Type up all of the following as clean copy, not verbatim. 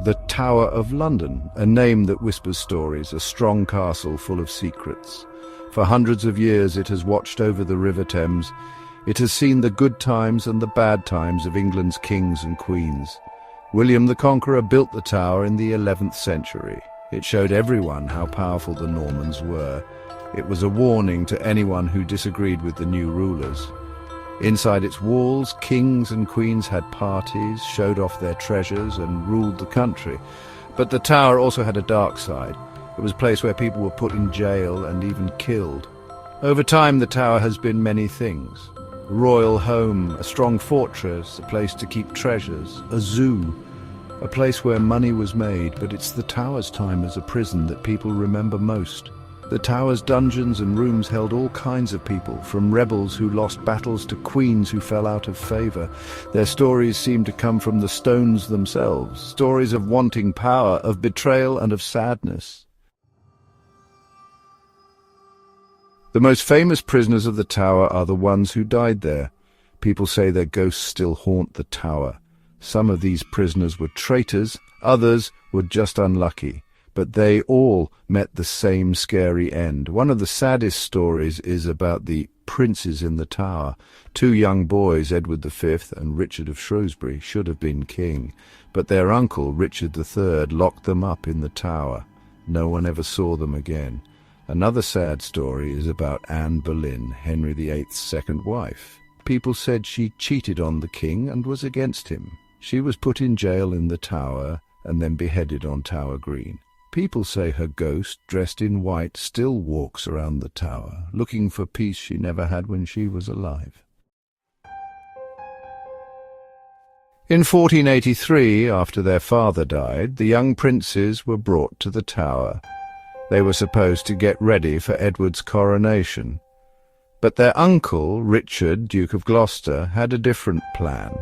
The Tower of London, a name that whispers stories, a strong castle full of secrets. For hundreds of years it has watched over the River Thames. It has seen the good times and the bad times of England's kings and queens. William the Conqueror built the tower in the 11th century. It showed everyone how powerful the Normans were. It was a warning to anyone who disagreed with the new rulers. Inside its walls, kings and queens had parties, showed off their treasures, and ruled the country. But the tower also had a dark side. It was a place where people were put in jail and even killed. Over time, the tower has been many things. A royal home, a strong fortress, a place to keep treasures, a zoo, a place where money was made, but it's the tower's time as a prison that people remember most. The tower's dungeons and rooms held all kinds of people, from rebels who lost battles to queens who fell out of favor. Their stories seem to come from the stones themselves, stories of wanting power, of betrayal and of sadness. The most famous prisoners of the tower are the ones who died there. People say their ghosts still haunt the tower. Some of these prisoners were traitors, others were just unlucky. But they all met the same scary end. One of the saddest stories is about the princes in the tower. Two young boys, Edward V and Richard of Shrewsbury, should have been king, but their uncle, Richard III, locked them up in the tower. No one ever saw them again. Another sad story is about Anne Boleyn, Henry VIII's second wife. People said she cheated on the king and was against him. She was put in jail in the tower and then beheaded on Tower Green. People say her ghost, dressed in white, still walks around the tower, looking for peace she never had when she was alive. In 1483, after their father died, the young princes were brought to the tower. They were supposed to get ready for Edward's coronation. But their uncle, Richard, Duke of Gloucester, had a different plan.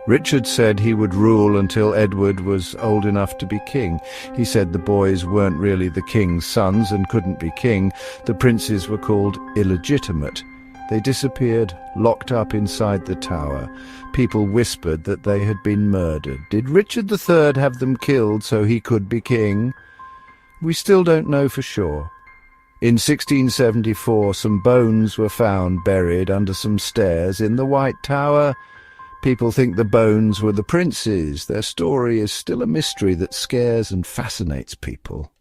Richard said he would rule until Edward was old enough to be king. He said the boys weren't really the king's sons and couldn't be king. The princes were called illegitimate. They disappeared, locked up inside the tower. People whispered that they had been murdered. Did Richard III have them killed so he could be king? We still don't know for sure. In 1674, some bones were found buried under some stairs in the White Tower. People think the bones were the princes. Their story is still a mystery that scares and fascinates people.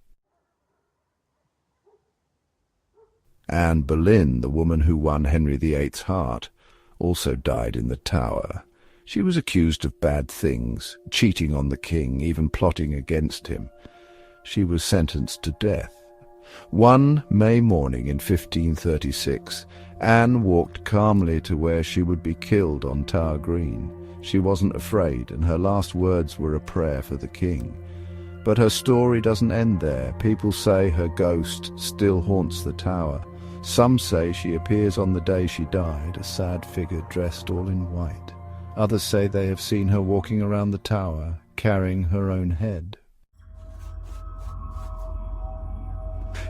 Anne Boleyn, the woman who won Henry VIII's heart, also died in the tower. She was accused of bad things, cheating on the king, even plotting against him. She was sentenced to death. One May morning in 1536, Anne walked calmly to where she would be killed on Tower Green. She wasn't afraid, and her last words were a prayer for the king. But her story doesn't end there. People say her ghost still haunts the tower. Some say she appears on the day she died, a sad figure dressed all in white. Others say they have seen her walking around the tower, carrying her own head.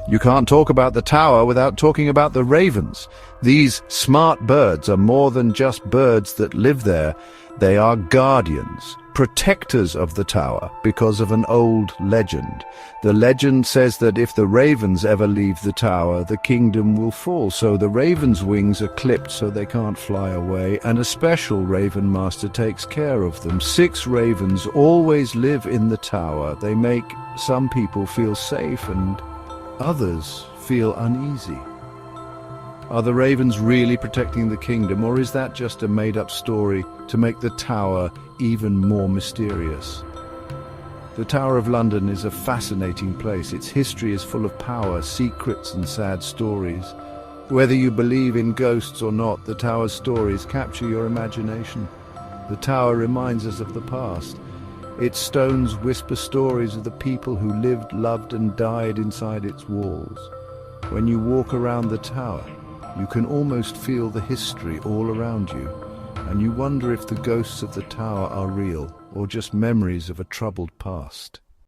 You can't talk about the tower without talking about the ravens. These smart birds are more than just birds that live there. They are guardians, protectors of the tower because of an old legend. The legend says that if the ravens ever leave the tower, the kingdom will fall. So the ravens' wings are clipped so they can't fly away, and a special raven master takes care of them. 6 ravens always live in the tower. They make some people feel safe and others feel uneasy. Are the ravens really protecting the kingdom, or is that just a made-up story to make the tower even more mysterious? The Tower of London is a fascinating place. Its history is full of power, secrets and sad stories. Whether you believe in ghosts or not, the tower's stories capture your imagination. The tower reminds us of the past. Its stones whisper stories of the people who lived, loved and died inside its walls. When you walk around the tower, you can almost feel the history all around you, and you wonder if the ghosts of the tower are real or just memories of a troubled past.